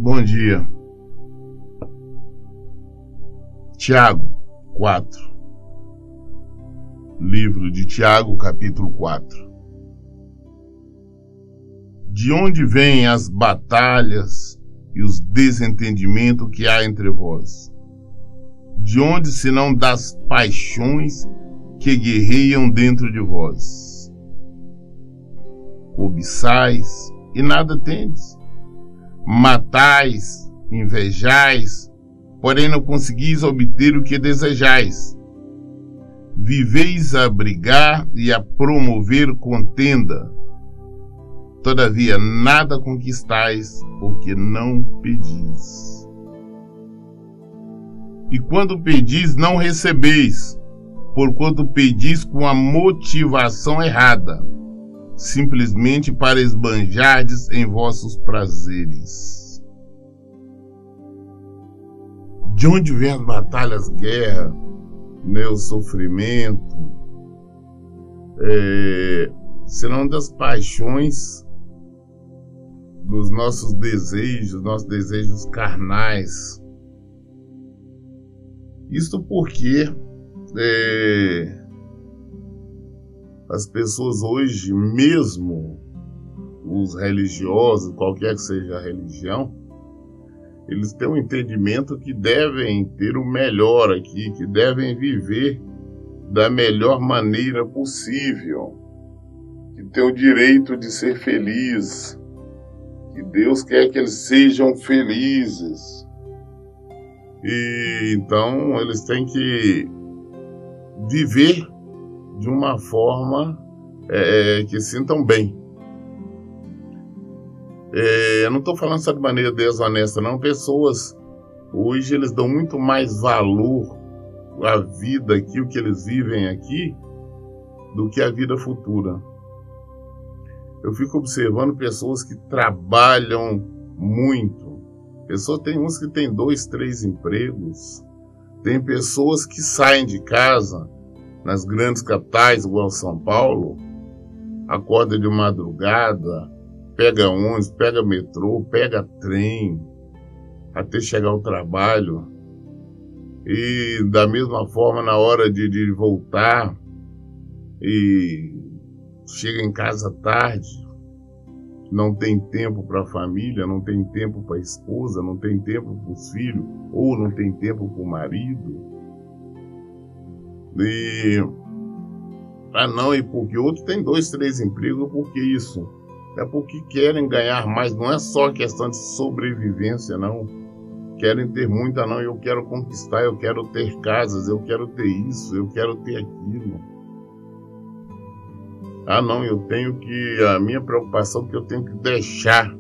Bom dia. Tiago 4. Livro de Tiago, capítulo 4. De onde vêm as batalhas e os desentendimentos que há entre vós? De onde, senão das paixões que guerreiam dentro de vós? Cobiçais e nada tendes. Matais, invejais, porém não conseguis obter o que desejais. Viveis a brigar e a promover contenda. Todavia nada conquistais, porque não pedis. E quando pedis, não recebeis, porquanto pedis com a motivação errada, simplesmente para esbanjardes em vossos prazeres. De onde vêm as batalhas, guerra, o sofrimento, senão das paixões, dos nossos desejos carnais. Isto porque as pessoas hoje, mesmo os religiosos, qualquer que seja a religião, eles têm um entendimento que devem ter o melhor aqui, que devem viver da melhor maneira possível, que têm o direito de ser felizes, que Deus quer que eles sejam felizes. E então eles têm que viver de uma forma que sintam bem. Eu não estou falando só de maneira desonesta, não. Pessoas, hoje, eles dão muito mais valor à vida aqui, o que eles vivem aqui, do que a vida futura. Eu fico observando pessoas que trabalham muito. Tem uns que têm 2, 3 empregos. Tem pessoas que saem de casa nas grandes capitais, igual São Paulo, acorda de madrugada, pega ônibus, pega metrô, pega trem, até chegar ao trabalho. E da mesma forma, na hora de voltar, e chega em casa tarde, não tem tempo para a família, não tem tempo para a esposa, não tem tempo para os filhos, ou não tem tempo para o marido. E porque outros têm 2, 3 empregos, porque isso? É porque querem ganhar mais, não é só questão de sobrevivência, não. Querem ter muita, não. Eu quero conquistar, eu quero ter casas, eu quero ter isso, eu quero ter aquilo. A minha preocupação é que eu tenho que deixar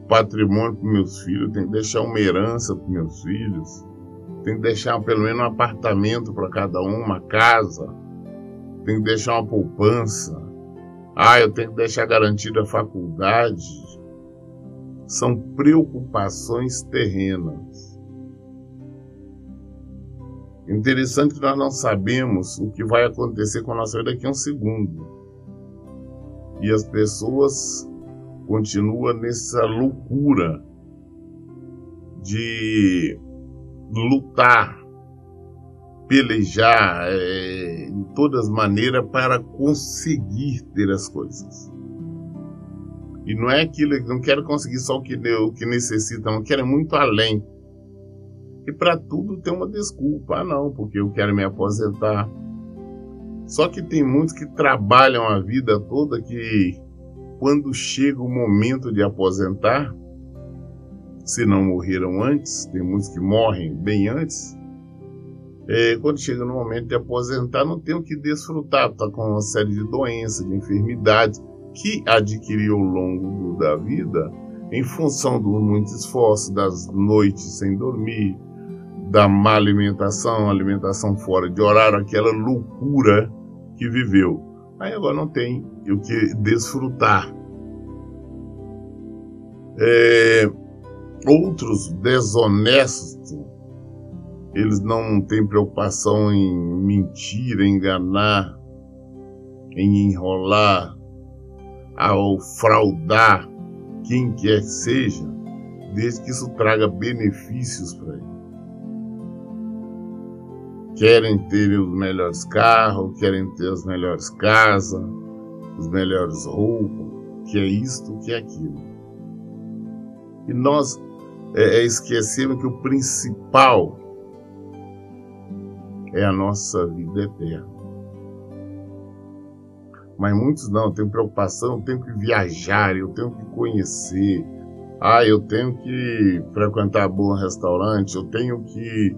patrimônio para meus filhos, eu tenho que deixar uma herança para meus filhos, tenho que deixar pelo menos um apartamento para cada um, uma casa, tenho que deixar uma poupança, eu tenho que deixar garantida a faculdade. São preocupações terrenas. Interessante que nós não sabemos o que vai acontecer com a nossa vida daqui a um segundo. E as pessoas continuam nessa loucura de lutar, pelejar em todas as maneiras para conseguir ter as coisas. E não é aquilo que não quero conseguir só o que necessita, não quero muito além. E para tudo tem uma desculpa. Não, porque eu quero me aposentar. Só que tem muitos que trabalham a vida toda que quando chega o momento de aposentar, se não morreram antes, tem muitos que morrem bem antes, quando chega no momento de aposentar, não tem o que desfrutar, está com uma série de doenças, de enfermidades que adquiriu ao longo da vida em função do muito esforço, das noites sem dormir, da má alimentação fora de horário, aquela loucura que viveu. Aí agora não tem o que desfrutar. Outros desonestos, eles não têm preocupação em mentir, em enganar, em enrolar, ao fraudar quem quer que seja, desde que isso traga benefícios para ele. Querem ter os melhores carros, querem ter as melhores casas, as melhores roupas, que é isto, que é aquilo. E nós esquecemos que o principal é a nossa vida eterna. Mas muitos não, tem preocupação, eu tenho que viajar, eu tenho que conhecer, eu tenho que frequentar bom restaurante, eu tenho que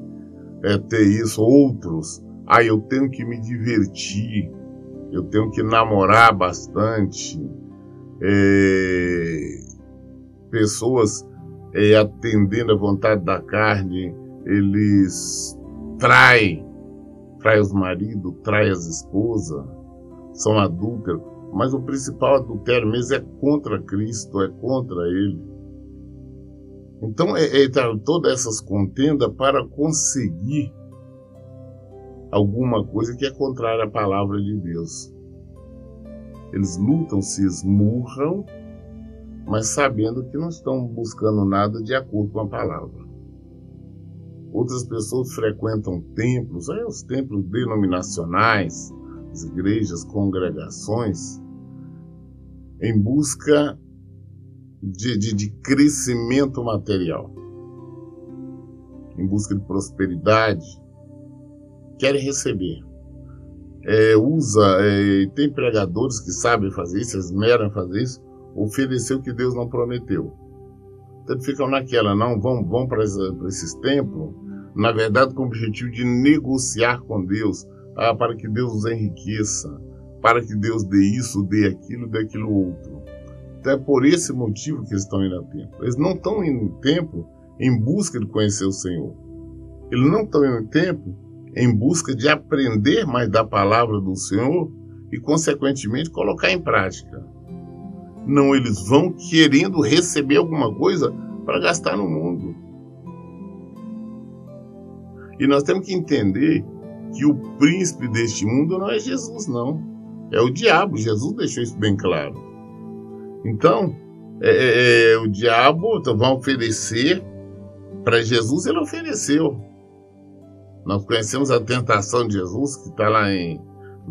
ter isso, outros, eu tenho que me divertir, eu tenho que namorar bastante, pessoas atendendo à vontade da carne, eles traem os maridos, traem as esposas, são adúlteros, mas o principal adultério mesmo é contra Cristo, é contra Ele. Então, todas essas contendas para conseguir alguma coisa que é contrária à palavra de Deus. Eles lutam, se esmurram, mas sabendo que não estão buscando nada de acordo com a palavra. Outras pessoas frequentam templos, os templos denominacionais, as igrejas, congregações, em busca de crescimento material, em busca de prosperidade, querem receber. Tem pregadores que sabem fazer isso, esmeram fazer isso, oferecer o que Deus não prometeu. Então ficam naquela, não, vão para esses templos, na verdade com o objetivo de negociar com Deus, para que Deus os enriqueça, para que Deus dê isso, dê aquilo outro. Então é por esse motivo que eles estão indo ao templo. Eles não estão indo ao templo em busca de conhecer o Senhor. Eles não estão indo ao templo em busca de aprender mais da palavra do Senhor e, consequentemente, colocar em prática. Não, eles vão querendo receber alguma coisa para gastar no mundo. E nós temos que entender que o príncipe deste mundo não é Jesus, não. É o diabo. Jesus deixou isso bem claro. Então, o diabo vai oferecer para Jesus, ele ofereceu. Nós conhecemos a tentação de Jesus, que está lá em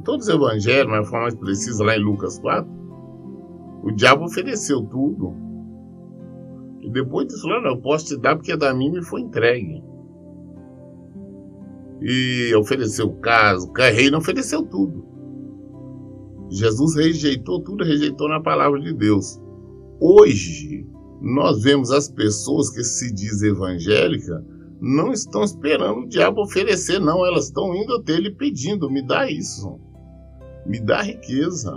todos os evangelhos, mas de forma mais precisa, lá em Lucas 4. O diabo ofereceu tudo. E depois disso, não, eu posso te dar porque da mim me foi entregue. E ofereceu casa, o reino ofereceu tudo. Jesus rejeitou tudo, rejeitou na palavra de Deus. Hoje, nós vemos as pessoas que se dizem evangélicas não estão esperando o diabo oferecer, não. Elas estão indo até ele pedindo, me dá isso. Me dá riqueza.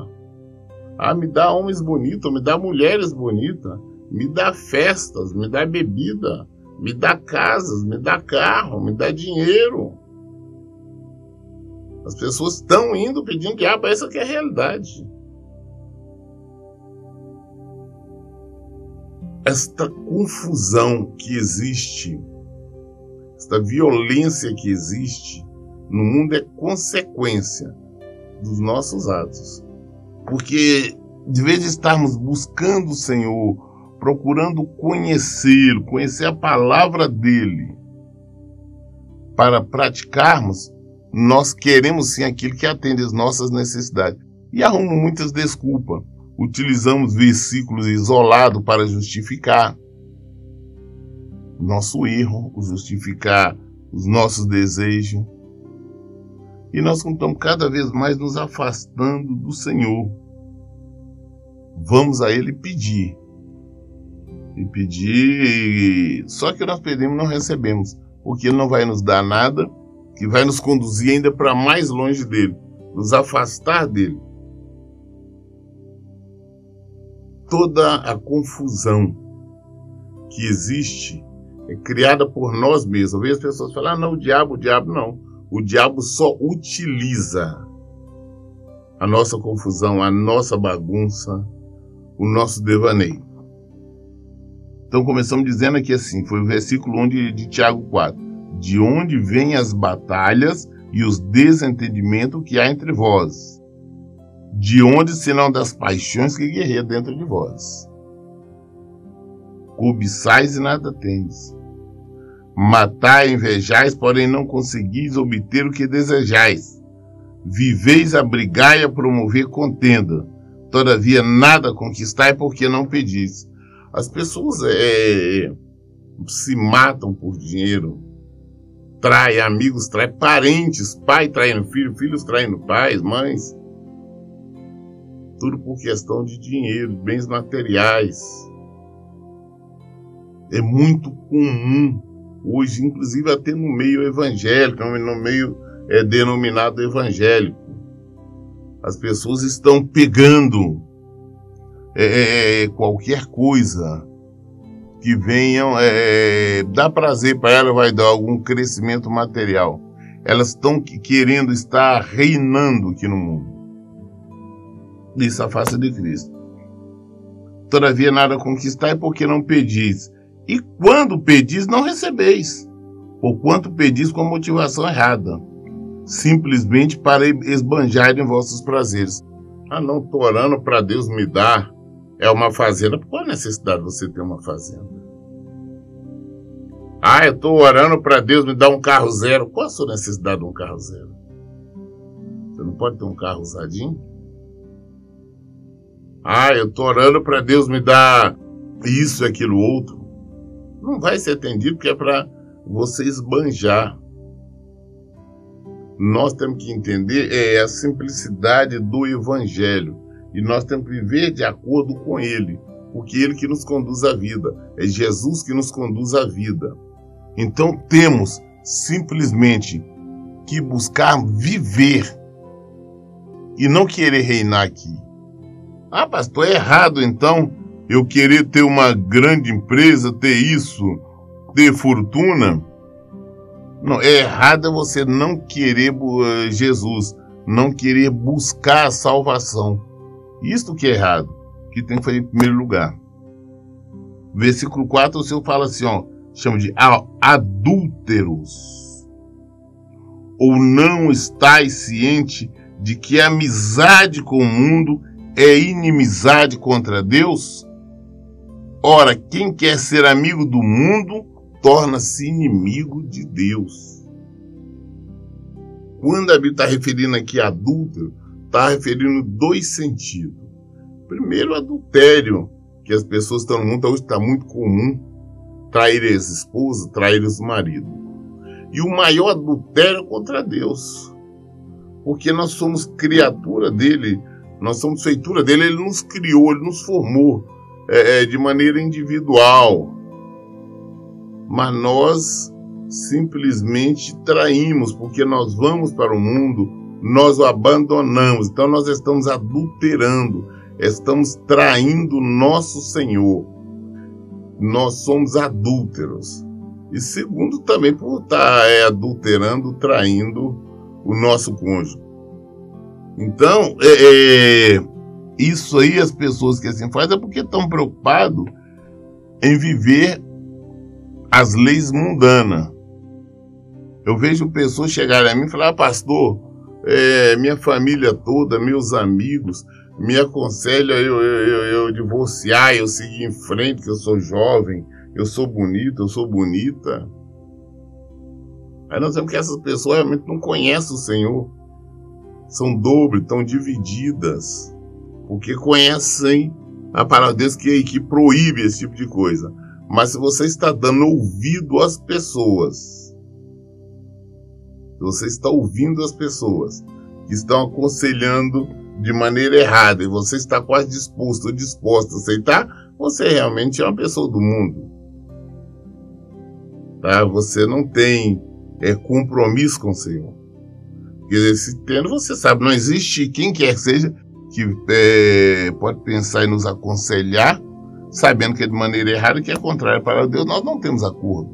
Me dá homens bonitos, me dá mulheres bonitas. Me dá festas, me dá bebida. Me dá casas, me dá carro, me dá dinheiro. As pessoas estão indo pedindo diabo, essa que é a realidade. Esta confusão que existe, esta violência que existe no mundo é consequência dos nossos atos. Porque de vez de estarmos buscando o Senhor, procurando conhecê-lo, conhecer a palavra dele, para praticarmos, nós queremos sim aquilo que atende às nossas necessidades. E arrumamos muitas desculpas. Utilizamos versículos isolados para justificar o nosso erro, justificar os nossos desejos. E nós estamos cada vez mais nos afastando do Senhor. Vamos a Ele pedir. E pedir, só que nós pedimos e não recebemos. Porque Ele não vai nos dar nada que vai nos conduzir ainda para mais longe dele, nos afastar dele. Toda a confusão que existe é criada por nós mesmos. Eu vejo as pessoas falar, não, o diabo não. O diabo só utiliza a nossa confusão, a nossa bagunça, o nosso devaneio. Então começamos dizendo aqui assim, foi o versículo 1 de Tiago 4. De onde vêm as batalhas e os desentendimentos que há entre vós? De onde, senão das paixões que guerreiam dentro de vós? cobiçais e nada tendes. Matai, invejais, porém não conseguis obter o que desejais. Viveis a brigar e a promover contenda. Todavia nada conquistai porque não pedis. As pessoas se matam por dinheiro. Trai amigos, trai parentes, pai traindo filho, filhos traindo pais, mães. Tudo por questão de dinheiro, bens materiais. É muito comum hoje, inclusive até no meio evangélico, no meio denominado evangélico. As pessoas estão pegando qualquer coisa que venham dar prazer para ela, vai dar algum crescimento material. Elas estão querendo estar reinando aqui no mundo. Isso afasta de Cristo. Todavia nada conquistai porque não pedis. E quando pedis, não recebeis, porquanto pedis com a motivação errada, simplesmente para esbanjarem vossos prazeres. Ah, não, estou orando para Deus me dar uma fazenda. Qual a necessidade de você ter uma fazenda? Ah, eu estou orando para Deus me dar um carro zero. Qual a sua necessidade de um carro zero? Você não pode ter um carro usadinho? Ah, eu estou orando para Deus me dar isso e aquilo outro. Não vai ser atendido porque é para você esbanjar. Nós temos que entender a simplicidade do Evangelho. E nós temos que viver de acordo com ele. Porque é ele que nos conduz à vida. É Jesus que nos conduz à vida. Então temos simplesmente que buscar viver. E não querer reinar aqui. Ah, pastor, é errado então eu querer ter uma grande empresa, ter isso, ter fortuna. Não, é errado você não querer Jesus, não querer buscar a salvação. Isso que é errado, que tem que fazer em primeiro lugar. Versículo 4, o Senhor fala assim, chama de adúlteros. Ou não estáis ciente de que a amizade com o mundo é inimizade contra Deus? Ora, quem quer ser amigo do mundo, torna-se inimigo de Deus. Quando a Bíblia está referindo aqui a adúltero, está referindo dois sentidos. Primeiro, adultério, que as pessoas estão no mundo, hoje está muito comum, trair as esposas, trair os maridos. E o maior adultério é contra Deus. Porque nós somos criatura dele, nós somos feitura dele, ele nos criou, ele nos formou de maneira individual. Mas nós simplesmente traímos, porque nós vamos para o mundo, nós o abandonamos. Então nós estamos adulterando, estamos traindo nosso Senhor. Nós somos adúlteros. E segundo, também por estar adulterando, traindo o nosso cônjuge. Então, isso aí as pessoas que assim fazem é porque estão preocupados em viver as leis mundanas. Eu vejo pessoas chegarem a mim e falar, pastor, minha família toda, meus amigos, me aconselham eu divorciar, eu seguir em frente, que eu sou jovem, eu sou bonito, eu sou bonita. Aí nós vemos que essas pessoas realmente não conhecem o Senhor. São dobles, estão divididas. Porque conhecem a palavra de Deus que proíbe esse tipo de coisa. Mas se você está dando ouvido às pessoas, se você está ouvindo as pessoas que estão aconselhando de maneira errada e você está quase disposto ou disposta a aceitar, você realmente é uma pessoa do mundo. Tá? Você não tem compromisso com o Senhor. Porque se tendo, você sabe, não existe quem quer que seja que pode pensar em nos aconselhar, sabendo que é de maneira errada, que é contrário para Deus. Nós não temos acordo.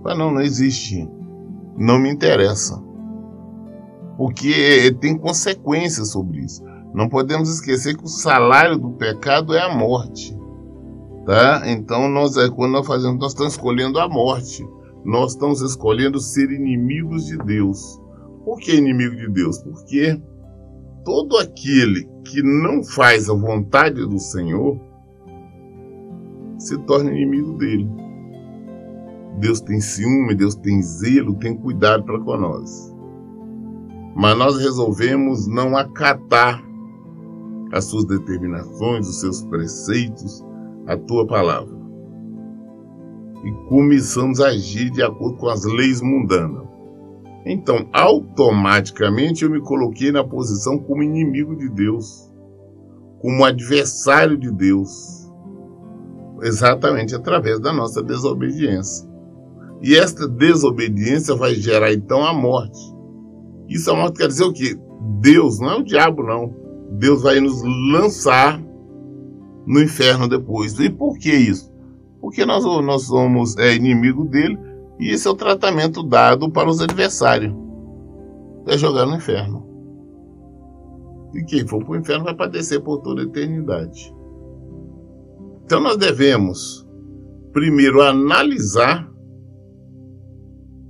Mas não existe. Não me interessa. Porque tem consequências sobre isso. Não podemos esquecer que o salário do pecado é a morte. Tá? Então, quando nós fazemos, nós estamos escolhendo a morte. Nós estamos escolhendo ser inimigos de Deus. Por que inimigo de Deus? Porque todo aquele que não faz a vontade do Senhor se torna inimigo dele. Deus tem ciúme, Deus tem zelo, tem cuidado para com nós. Mas nós resolvemos não acatar as suas determinações, os seus preceitos, a tua palavra. E começamos a agir de acordo com as leis mundanas. Então, automaticamente eu me coloquei na posição como inimigo de Deus, como adversário de Deus, exatamente através da nossa desobediência. E esta desobediência vai gerar então a morte. Isso a morte quer dizer o quê? Deus, não é o diabo não, Deus vai nos lançar no inferno depois. E por que isso? Porque nós somos inimigo dele, e esse é o tratamento dado para os adversários. É jogar no inferno. E quem for para o inferno vai padecer por toda a eternidade. Então nós devemos primeiro analisar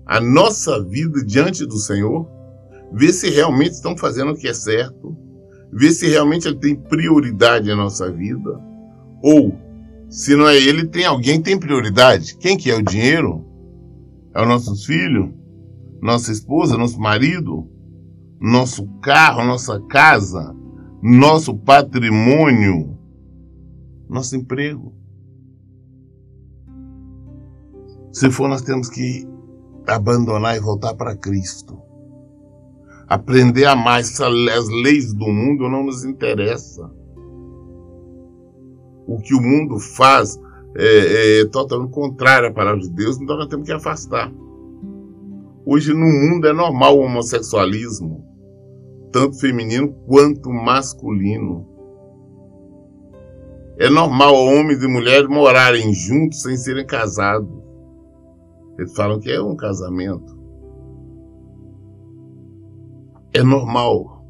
a nossa vida diante do Senhor, ver se realmente estão fazendo o que é certo, ver se realmente ele tem prioridade na nossa vida, ou se não é ele, tem alguém que tem prioridade. Quem que é o dinheiro? É os nossos filhos, nossa esposa, nosso marido, nosso carro, nossa casa, nosso patrimônio, nosso emprego. Se for, nós temos que abandonar e voltar para Cristo. Aprender a amar. As leis do mundo não nos interessam. O que o mundo faz é totalmente contrário à palavra de Deus, então nós temos que afastar. Hoje no mundo é normal o homossexualismo, tanto feminino quanto masculino. É normal homens e mulheres morarem juntos sem serem casados. Eles falam que é um casamento. É normal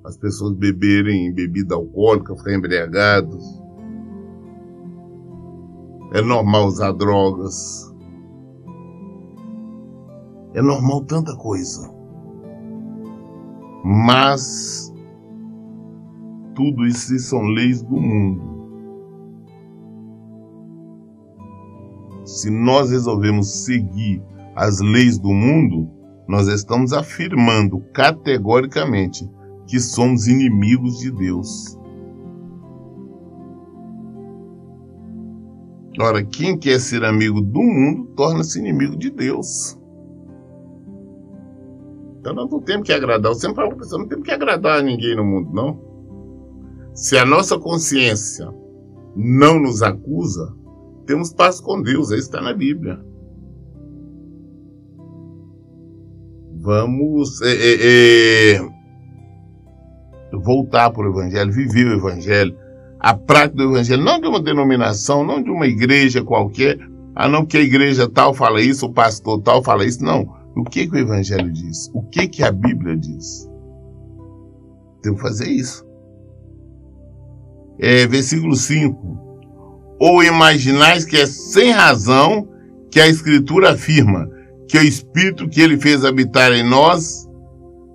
as pessoas beberem bebida alcoólica, ficarem embriagados. É normal usar drogas. É normal tanta coisa. Mas tudo isso são leis do mundo. Se nós resolvemos seguir as leis do mundo, nós estamos afirmando categoricamente que somos inimigos de Deus. Ora, quem quer ser amigo do mundo, torna-se inimigo de Deus. Então nós não temos que agradar. Eu sempre falo para a pessoa, não temos que agradar a ninguém no mundo, não. Se a nossa consciência não nos acusa, temos paz com Deus. Isso está na Bíblia. Vamos voltar para o Evangelho, viver o Evangelho. A prática do Evangelho, não de uma denominação, não de uma igreja qualquer, não que a igreja tal fala isso, o pastor tal fala isso, não. O que o Evangelho diz? O que a Bíblia diz? Temos que fazer isso. Versículo 5. Ou imaginais que é sem razão que a Escritura afirma que o Espírito que ele fez habitar em nós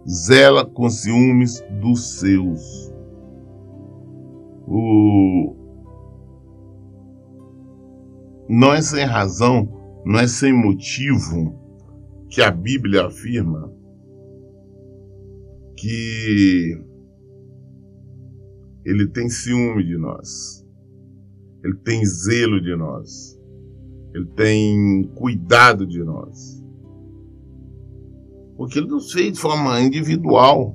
zela com ciúmes dos seus. Não é sem razão, não é sem motivo que a Bíblia afirma que ele tem ciúme de nós, ele tem zelo de nós, ele tem cuidado de nós, porque ele nos fez de forma individual.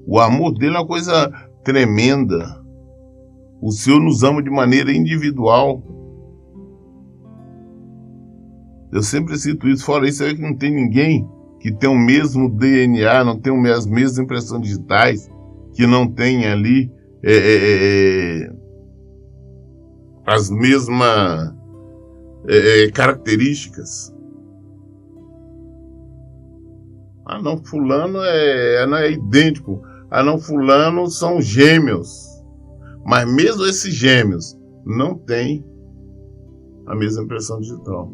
O amor dele é uma coisa tremenda. O Senhor nos ama de maneira individual. Eu sempre cito isso. Fora isso, é que não tem ninguém que tem o mesmo DNA, não tem as mesmas impressões digitais, que não tem ali as mesmas características. Não, fulano não é idêntico. Não, fulano são gêmeos. Mas mesmo esses gêmeos não têm a mesma impressão digital.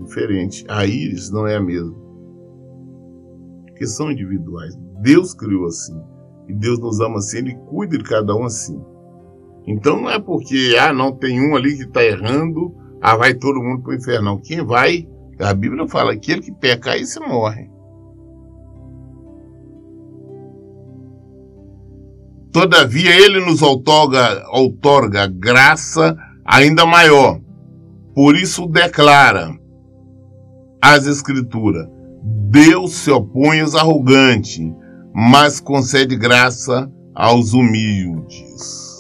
Diferente. A íris não é a mesma. Porque são individuais. Deus criou assim. E Deus nos ama assim. Ele cuida de cada um assim. Então não é porque, não tem um ali que está errando, vai todo mundo para o inferno. Não. Quem vai, a Bíblia fala, aquele que peca, esse morre. Todavia, ele nos outorga graça ainda maior. Por isso declara as Escrituras: Deus se opõe aos arrogantes, mas concede graça aos humildes.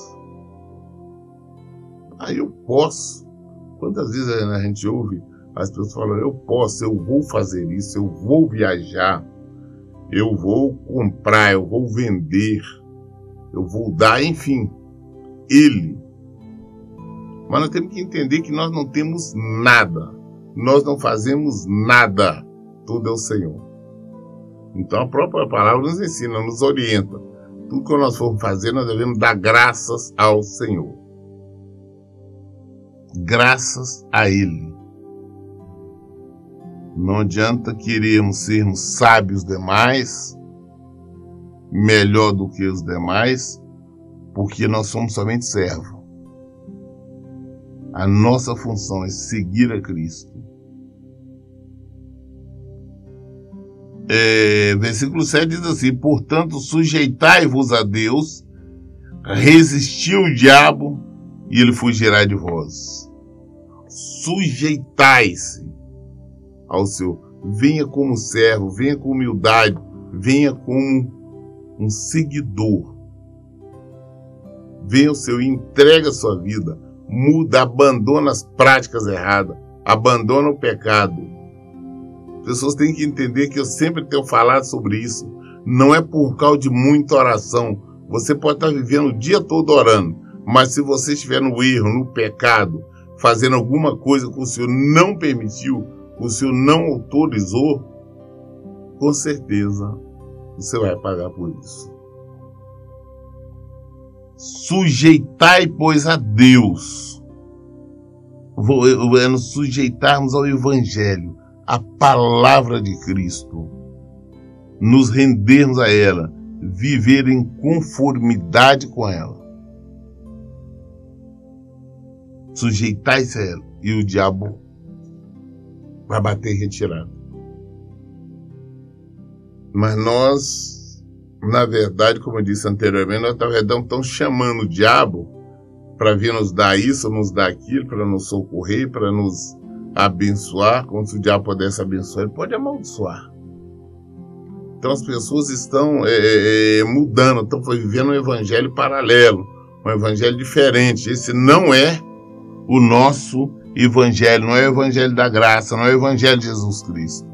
Aí eu posso. Quantas vezes a gente ouve as pessoas falando, eu posso, eu vou fazer isso, eu vou viajar, eu vou comprar, eu vou vender, eu vou dar, enfim, ele. Mas nós temos que entender que nós não temos nada, nós não fazemos nada, tudo é o Senhor. Então a própria palavra nos ensina, nos orienta. Tudo que nós formos fazer, nós devemos dar graças ao Senhor. Graças a Ele. Não adianta querermos sermos sábios demais, melhor do que os demais, porque nós somos somente servos. A nossa função é seguir a Cristo. Versículo 7 diz assim: portanto, sujeitai-vos a Deus, resisti o diabo e ele fugirá de vós. Sujeitai-se ao Senhor. Venha como servo, venha com humildade, venha como um seguidor. Venha o Senhor e entrega a sua vida. Muda, abandona as práticas erradas, abandona o pecado. As pessoas têm que entender que eu sempre tenho falado sobre isso. Não é por causa de muita oração. Você pode estar vivendo o dia todo orando, mas se você estiver no erro, no pecado, fazendo alguma coisa que o Senhor não permitiu, o Senhor não autorizou, com certeza você vai pagar por isso. Sujeitai, pois, a Deus. É nos sujeitarmos ao Evangelho, à palavra de Cristo, nos rendermos a ela, viver em conformidade com ela. Sujeitai-se a ela e o diabo vai bater em retirada. Mas nós, na verdade, como eu disse anteriormente, nós na verdade estamos chamando o diabo para vir nos dar isso, nos dar aquilo, para nos socorrer, para nos abençoar. Como se o diabo pudesse abençoar, ele pode amaldiçoar. Então as pessoas estão mudando, estão vivendo um evangelho paralelo, um evangelho diferente. Esse não é o nosso evangelho, não é o evangelho da graça, não é o evangelho de Jesus Cristo.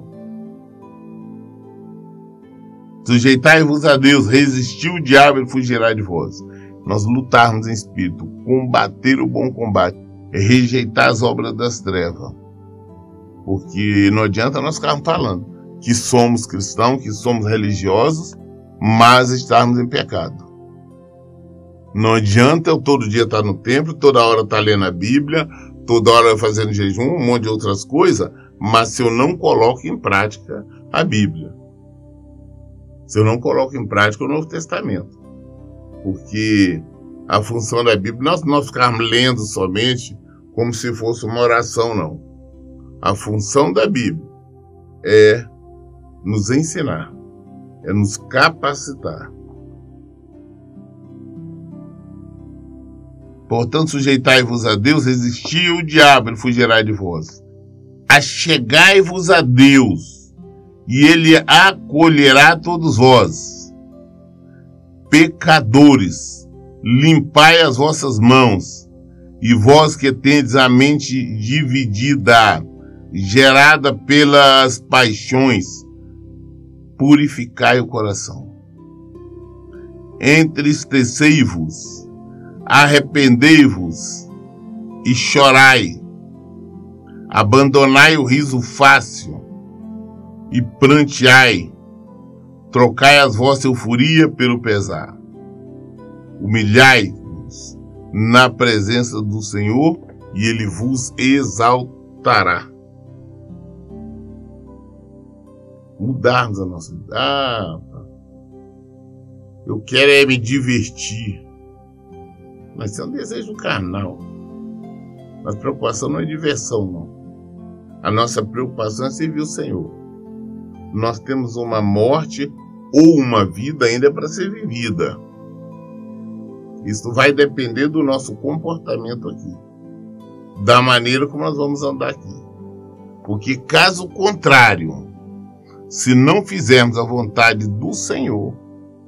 Sujeitai-vos a Deus, resistir o diabo, ele fugirá de vós. Nós lutarmos em espírito, combater o bom combate, rejeitar as obras das trevas. Porque não adianta nós ficarmos falando que somos cristãos, que somos religiosos, mas estarmos em pecado. Não adianta eu todo dia estar no templo, toda hora estar lendo a Bíblia, toda hora fazendo jejum, um monte de outras coisas, mas se eu não coloco em prática a Bíblia. Se eu não coloco em prática o Novo Testamento. Porque a função da Bíblia, nós ficarmos lendo somente como se fosse uma oração, não. A função da Bíblia é nos ensinar, é nos capacitar. Portanto, sujeitai-vos a Deus, resisti o diabo, ele fugirá de vós. Achegai-vos a Deus, e ele acolherá todos vós. Pecadores, limpai as vossas mãos, e vós que tendes a mente dividida, gerada pelas paixões, purificai o coração. Entristecei-vos, arrependei-vos e chorai. Abandonai o riso fácil e pranteai. Trocai as vossas euforia pelo pesar. Humilhai-vos na presença do Senhor e Ele vos exaltará. Mudarmos a nossa vida. Eu quero me divertir. Mas isso é um desejo carnal. Nossa preocupação não é diversão, não. A nossa preocupação é servir o Senhor. Nós temos uma morte ou uma vida ainda para ser vivida. Isso vai depender do nosso comportamento aqui, da maneira como nós vamos andar aqui. Porque caso contrário, se não fizermos a vontade do Senhor,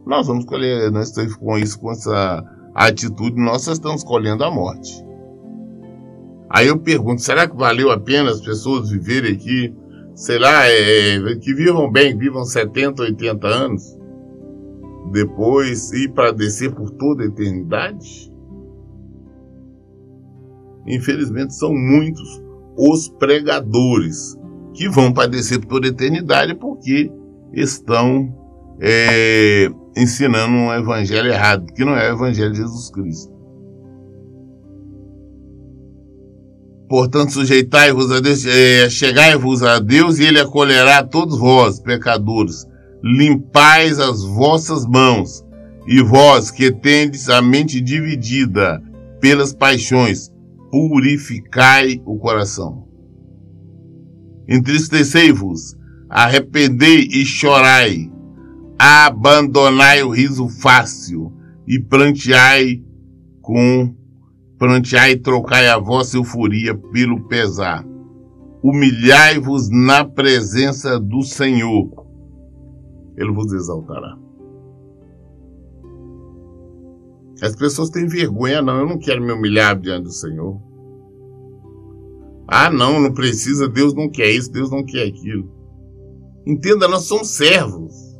nós vamos colher, nós estamos com isso, com essa atitude, nós estamos colhendo a morte. Aí eu pergunto, será que valeu a pena as pessoas viverem aqui, sei lá, que vivam bem, vivam 70, 80 anos, depois ir padecer por toda a eternidade? Infelizmente são muitos os pregadores que vão padecer por toda a eternidade porque estão ensinando um evangelho errado, que não é o evangelho de Jesus Cristo. Portanto, sujeitai-vos a Deus, chegai-vos a Deus e Ele acolherá a todos vós, pecadores. Limpais as vossas mãos, e vós que tendes a mente dividida pelas paixões, purificai o coração. Entristecei-vos, arrependei e chorai, abandonai o riso fácil e pranteai e trocai a vossa euforia pelo pesar. Humilhai-vos na presença do Senhor, Ele vos exaltará. As pessoas têm vergonha, não, eu não quero me humilhar diante do Senhor. Ah, não precisa, Deus não quer isso, Deus não quer aquilo. Entenda, nós somos servos.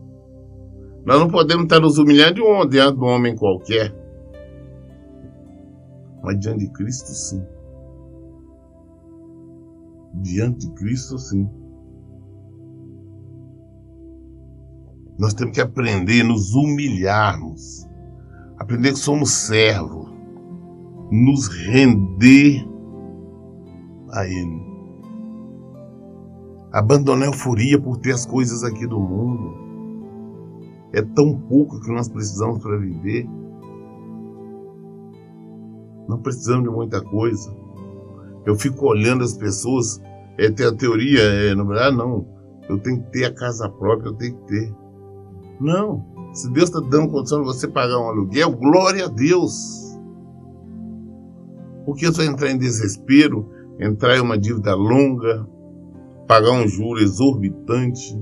Nós não podemos estar nos humilhando diante de um homem qualquer. Mas diante de Cristo, sim. Diante de Cristo, sim. Nós temos que aprender a nos humilharmos. Aprender que somos servos. Nos render a Ele. Abandonar a euforia por ter as coisas aqui do mundo. É tão pouco que nós precisamos para viver. Não precisamos de muita coisa. Eu fico olhando as pessoas, tem a teoria, não, eu tenho que ter a casa própria, eu tenho que ter. Não, se Deus está dando condição de você pagar um aluguel, glória a Deus. Porque você entrar em desespero, entrar em uma dívida longa, pagar um juro exorbitante.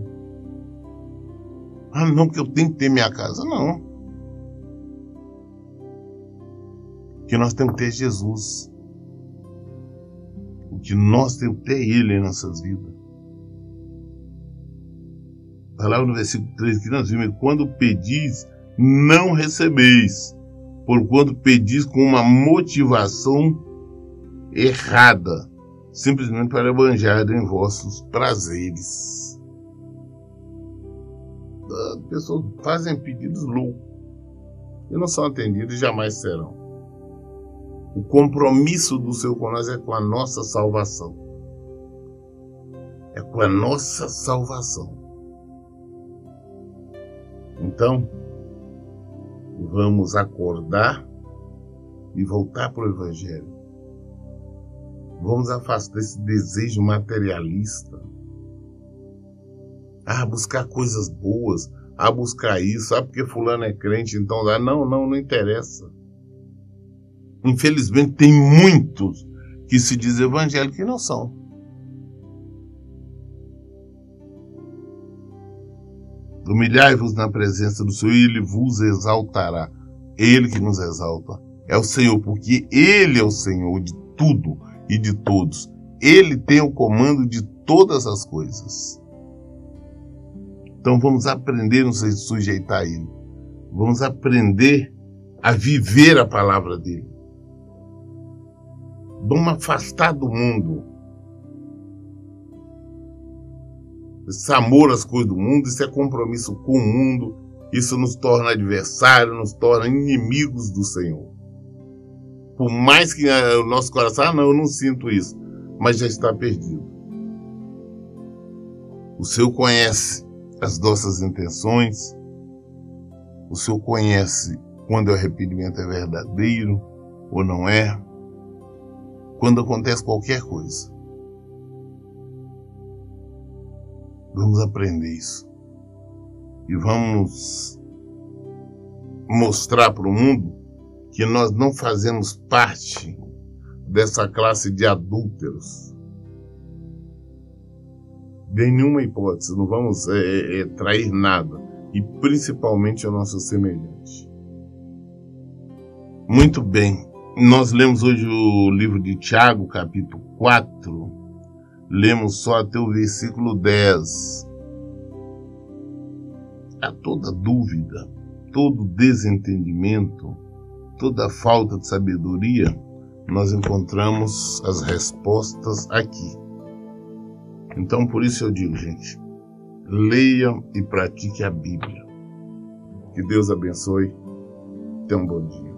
Ah, não, porque eu tenho que ter minha casa. Não. O que nós temos que ter é Jesus. O que nós temos que ter é Ele em nossas vidas. Está lá no versículo 3 que nós vimos: quando pedis, não recebeis, porquanto pedis com uma motivação errada, simplesmente para evangelhar em vossos prazeres. As pessoas fazem pedidos loucos e não são atendidos e jamais serão. O compromisso do Senhor com nós é com a nossa salvação. É com a nossa salvação. Então, vamos acordar e voltar para o Evangelho. Vamos afastar esse desejo materialista. Buscar coisas boas. Buscar isso. Porque fulano é crente, então dá. Não interessa. Infelizmente, tem muitos que se dizem evangélicos que não são. Humilhai-vos na presença do Senhor e Ele vos exaltará. Ele que nos exalta é o Senhor, porque Ele é o Senhor de tudo e de todos. Ele tem o comando de todas as coisas. Então vamos aprender a nos sujeitar a Ele. Vamos aprender a viver a palavra dEle. Vamos afastar do mundo. Esse amor às coisas do mundo, isso é compromisso com o mundo. Isso nos torna adversários, nos torna inimigos do Senhor. Por mais que o nosso coração, eu não sinto isso, mas já está perdido. O Senhor conhece as nossas intenções. O Senhor conhece quando o arrependimento é verdadeiro. ou não é, quando acontece qualquer coisa. Vamos aprender isso. E vamos mostrar para o mundo que nós não fazemos parte dessa classe de adúlteros. De nenhuma hipótese, não vamos trair nada, e principalmente o nosso semelhante. Muito bem, nós lemos hoje o livro de Tiago, capítulo 4, lemos só até o versículo 10. A toda dúvida, todo desentendimento, toda falta de sabedoria, nós encontramos as respostas aqui. Então, por isso eu digo, gente, leia e pratique a Bíblia. Que Deus abençoe. Tenha um bom dia.